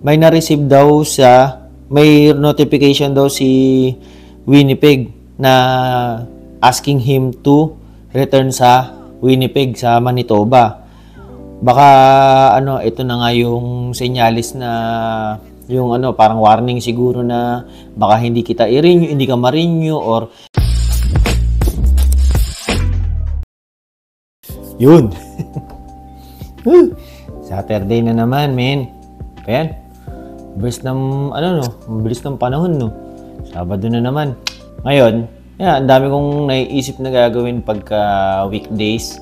may na-receive daw may notification daw si Winnipeg na asking him to return sa Winnipeg sa Manitoba. Baka ito na nga yung senyalis na yung parang warning siguro na baka hindi kita i-renew, hindi ka ma-renew or yun. Saturday na naman, men. Ayan. Bilis ng bilis ng panahon, no. Sabado na naman. Ngayon, ang dami kong naiisip na gagawin pagka weekdays.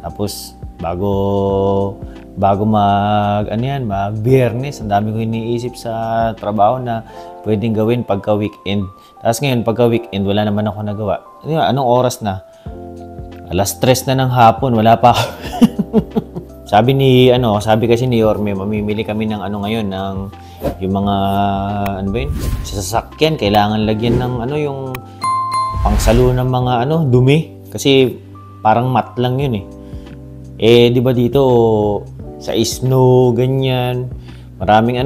Tapos bago mag-Biyernes, ang dami kong iniisip sa trabaho na pwedeng gawin pagka weekend. Tapos ngayon, pagka weekend, wala naman ako nagawa. Anong oras na? 3:00 na ng hapon, wala pa ako. Sabi kasi ni Yorme, mamimili kami ng ngayon, ng yung mga, sa sasakyan, kailangan lagyan ng yung pangsalo ng mga dumi. Kasi parang mat lang yun eh. Di ba dito, sa snow, ganyan, maraming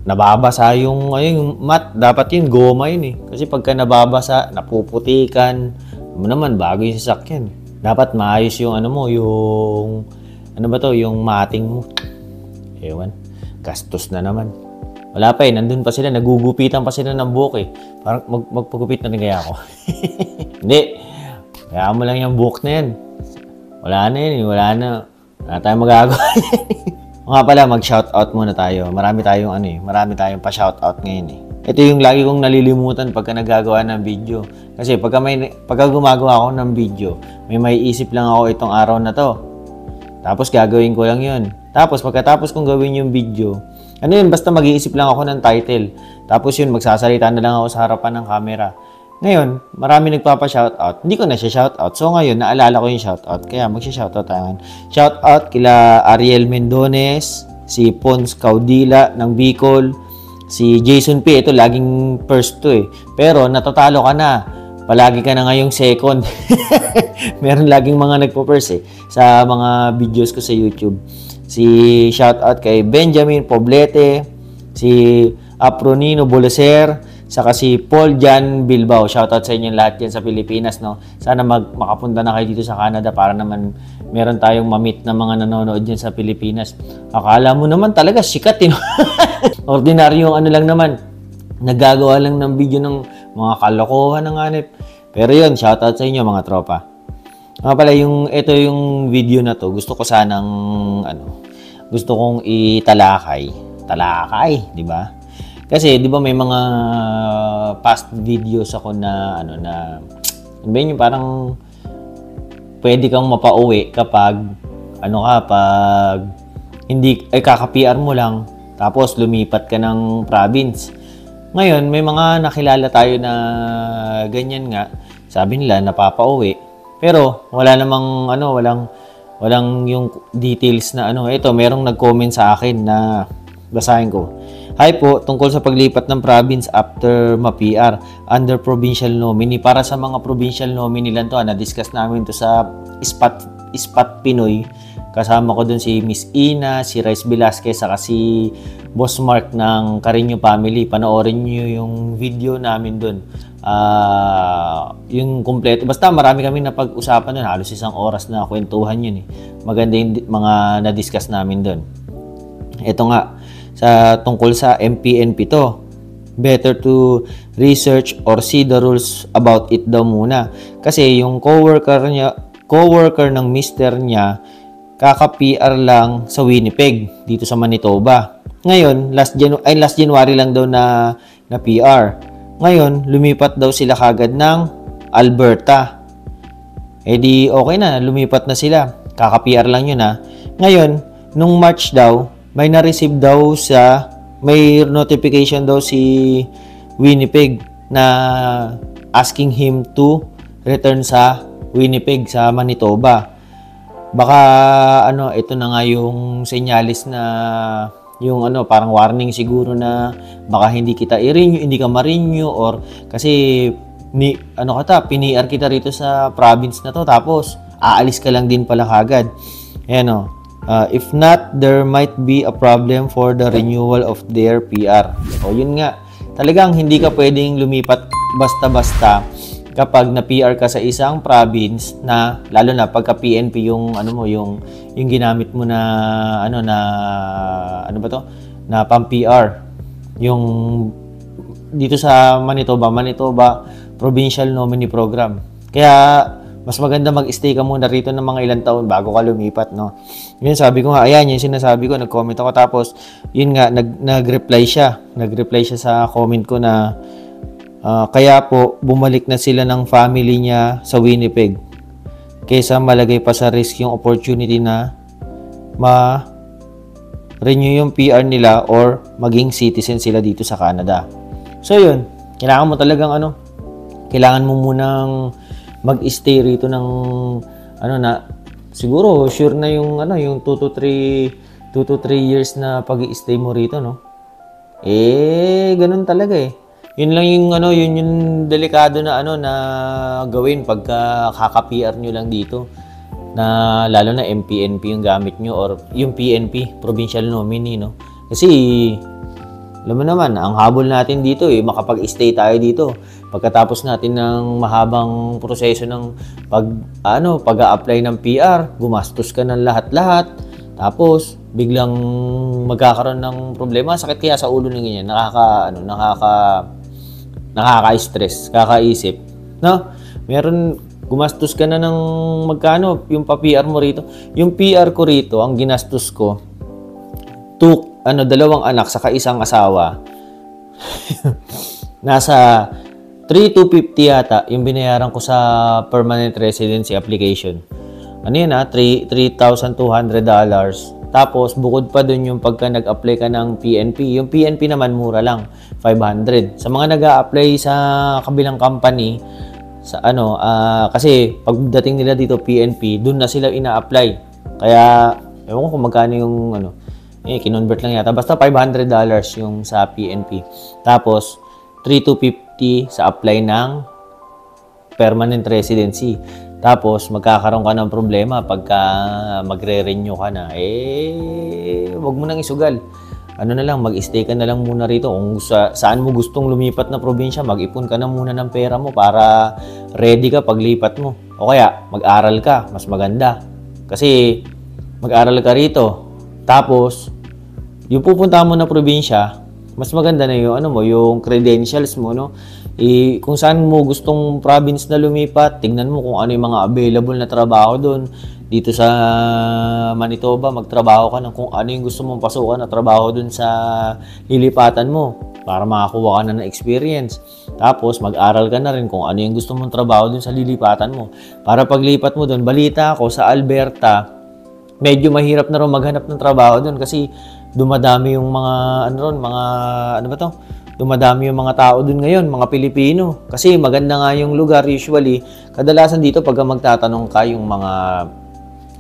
nababasa yung mat. Dapat yun, goma yun eh. Kasi pagka nababasa, napuputikan, naman, bago yung sasakyan. Dapat maayos yung yung mating mo. Ewan, gastos na naman. Wala pa nandun pa sila, nagugupitan pa sila ng buhok eh. Parang magpagupit na rin kaya ako. Hindi, kaya mo lang yung buhok na yan. Wala na tayong magagawa. Nga pala, mag-shoutout muna tayo. Marami tayong pa-shoutout ngayon eh. Ito yung lagi kong nalilimutan pagka nagagawa ng video. Kasi pagka gumagawa ako ng video, may maiisip lang ako itong araw na to. Tapos gagawin ko lang yun. Tapos pagkatapos kong gawin yung video, basta mag-iisip lang ako ng title. Tapos yun, magsasalita na lang ako sa harapan ng camera. Ngayon, marami nagpapa-shoutout. Hindi ko na siya shoutout. So ngayon, naalala ko yung shoutout. Kaya mag-shoutout tayo. Shoutout kila Ariel Mendones, si Pons Caudila ng Bicol, si Jason P. Ito, laging first to eh. Pero natatalo ka na. Palagi ka na ngayong second. Meron laging mga nagpo-first eh sa mga videos ko sa YouTube. Si shoutout kay Benjamin Poblete, si Apronino Bolaser, saka si Paul Jan Bilbao. Shoutout sa inyo lahat yan sa Pilipinas, no? Sana makapunta na kayo dito sa Canada para naman meron tayong ma-meet na mga nanonood dyan sa Pilipinas. Akala mo naman talaga sikat, Ordinaryong lang naman. Nagagawa lang ng video ng mga kalokohan ng hanip. Pero yun, shoutout sa inyo mga tropa. Nga pala, ito yung video na to, gusto ko sanang, gusto kong italakay. Talakay, di ba? Kasi, di ba may mga past videos ako na, yung parang pwede kang mapauwi kapag, pag hindi, kaka-PR mo lang, tapos lumipat ka ng province. Ngayon, may mga nakilala tayo na ganyan nga, sabi nila, napapauwi. Pero, wala namang, walang yung details na ito, merong nag-comment sa akin na basahin ko. Hi po, tungkol sa paglipat ng province after ma-PR under provincial nominee. Para sa mga provincial nominee lang to, na-discuss namin to sa Ispat Pinoy. Kasama ko dun si Miss Ina, si Rice Velasquez, saka si Boss Mark ng Carino Family. Panoorin nyo yung video namin dun. Yung kompleto. Basta marami kami napag-usapan dun. Halos 1 oras na kwentuhan yun eh. Maganda yung mga na-discuss namin dun. Ito nga, tungkol sa MPNP to. Better to research or see the rules about it daw muna. Kasi yung coworker ng mister niya, kaka-PR lang sa Winnipeg, dito sa Manitoba. Ngayon, last January lang daw na PR. Ngayon, lumipat daw sila kagad ng Alberta. Di okay na, lumipat na sila. Kaka-PR lang yun ha. Ngayon, nung March daw, may notification daw si Winnipeg na asking him to return sa Winnipeg sa Manitoba. Baka ito na nga yung senyalis na yung parang warning siguro na baka hindi kita i-renew, hindi ka ma-renew or kasi pini-PR kita rito sa province na to tapos aalis ka lang din pala kagad. Ayan If not, there might be a problem for the renewal of their PR. O yun nga, talagang hindi ka pwedeng lumipat basta-basta kapag na PR ka sa isang province na lalo na pagka PNP yung ano mo yung ginamit mo na ano ba to na pang PR yung dito sa Manitoba Provincial Nominee Program. Kaya mas maganda mag-stay ka muna rito ng mga ilang taon bago ka lumipat, no? Yun, sabi ko nga, ayan, yung sinasabi ko, nag-comment ako, tapos, yun nga, nag-reply siya sa comment ko na, kaya po, bumalik na sila ng family niya sa Winnipeg, kaysa malagay pa sa risk yung opportunity na ma-renew yung PR nila or maging citizen sila dito sa Canada. So, yun, kailangan mo talagang, kailangan mo munang mag-stay rito ng na siguro sure na yung yung 2 to 3 years na pag-i-stay mo rito, no? Ganun talaga eh. Yun lang yung yun yung delikado na na gawin pagka kaka-PR nyo lang dito. Na lalo na MPNP yung gamit nyo or yung PNP, provincial nominee, no? Kasi alam mo naman, ang habol natin dito makapag-stay tayo dito. Pagkatapos natin ng mahabang proseso ng pag-a-apply ng PR, gumastos ka ng lahat-lahat. Tapos biglang magkakaroon ng problema, sakit kaya sa ulo ng ganyan, nakaka-stress, kakaisip. No? Meron gumastos ka na ng magkano yung pa-PR mo rito. Yung PR ko rito, ang ginastos ko, dalawang anak saka isang asawa. Nasa 3,250 yata yung binayaran ko sa permanent residency application. Ano yan $3,200. Tapos bukod pa dun yung pagka nag-apply ka ng PNP. Yung PNP naman mura lang, 500. Sa mga nag-a-apply sa kabilang company, sa kasi pagdating nila dito PNP, dun na sila ina-apply. Kaya ewan ko kung magkano yung kinonvert lang yata. Basta $500 yung sa PNP. Tapos 3,250 sa apply ng permanent residency. Tapos magkakaroon ka ng problema pagka magre-renew ka na. Wag mo nang isugal. Na lang, mag-stay ka na lang muna rito. Kung saan mo gustong lumipat na probinsya, mag-ipon ka na muna ng pera mo para ready ka paglipat mo. O kaya, mag-aral ka, mas maganda. Kasi mag-aral ka rito. Tapos yung pupunta mo na probinsya, mas maganda na yung yung credentials mo, no? Kung saan mo gustong province na lumipat, tingnan mo kung ano yung mga available na trabaho doon. Dito sa Manitoba, magtrabaho ka ng kung ano yung gusto mong pasukan na trabaho doon sa lilipatan mo para makakuha ka na ng experience. Tapos mag-aral ka na rin kung ano yung gusto mong trabaho doon sa lilipatan mo. Para paglipat mo doon, balita ako sa Alberta, medyo mahirap na rin maghanap ng trabaho doon kasi dumadami yung mga dumadami yung mga tao dun ngayon, mga Pilipino. Kasi maganda nga yung lugar usually. Kadalasan dito pagka magtatanong ka yung mga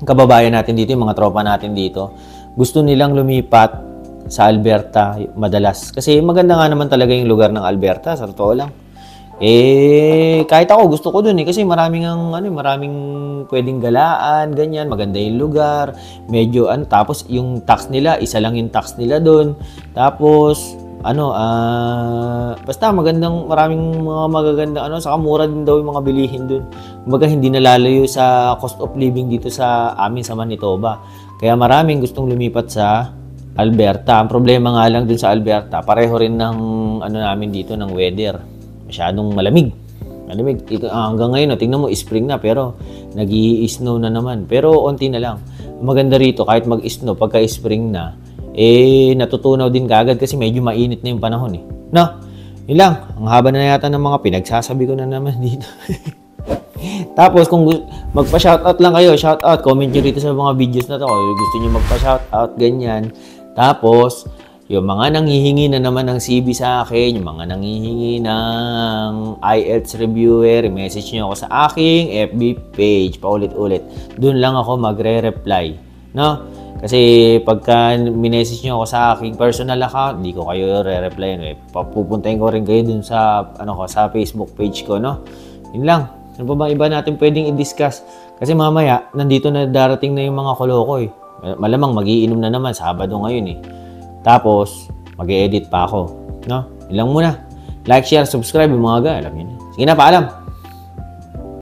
kababayan natin dito, yung mga tropa natin dito, gusto nilang lumipat sa Alberta madalas. Kasi maganda nga naman talaga yung lugar ng Alberta, sa totoo lang. Kahit ako gusto ko dun kasi maraming pwedeng galaan, ganyan, maganda yung lugar, medyo tapos yung tax nila, isa lang yung tax nila dun. Tapos basta maraming mga magagandang saka mura din daw yung mga bilihin dun. Kumbaga hindi nalalayo sa cost of living dito sa amin sa Manitoba. Kaya maraming gustong lumipat sa Alberta. Ang problema nga lang dun sa Alberta, pareho rin ng namin dito ng weather. Masyadong malamig. Hanggang ngayon, tingnan mo, spring na, pero nag-i-snow na naman. Pero onti na lang. Maganda rito, kahit mag-snow, pagka-spring na, natutunaw din kaagad kasi medyo mainit na yung panahon . No, yun lang. Ang haba na yata ng mga pinagsasabi ko na naman dito. Tapos, kung magpa-shoutout lang kayo, shoutout, comment nyo rito sa mga videos na to. Kung gusto nyo magpa-shoutout, ganyan. Tapos, yung mga nanghihingi na naman ng CV sa akin, yung mga nanghihingi ng IELTS reviewer, message nyo ako sa aking FB page, paulit-ulit. Doon lang ako magre-reply. No? Kasi pagka minessage nyo ako sa aking personal account, hindi ko kayo re-reply. Pupuntahin ko rin kayo dun sa, sa Facebook page ko. No? Yun lang. Ano pa bang iba natin pwedeng i-discuss? Kasi mamaya, nandito na darating na yung mga koloko . Malamang magiinom na naman, Sabado ngayon eh. Tapos, mag-e-edit pa ako. No? Ilang muna. Like, share, subscribe yung mga ga. Alam yun. Sige na, paalam.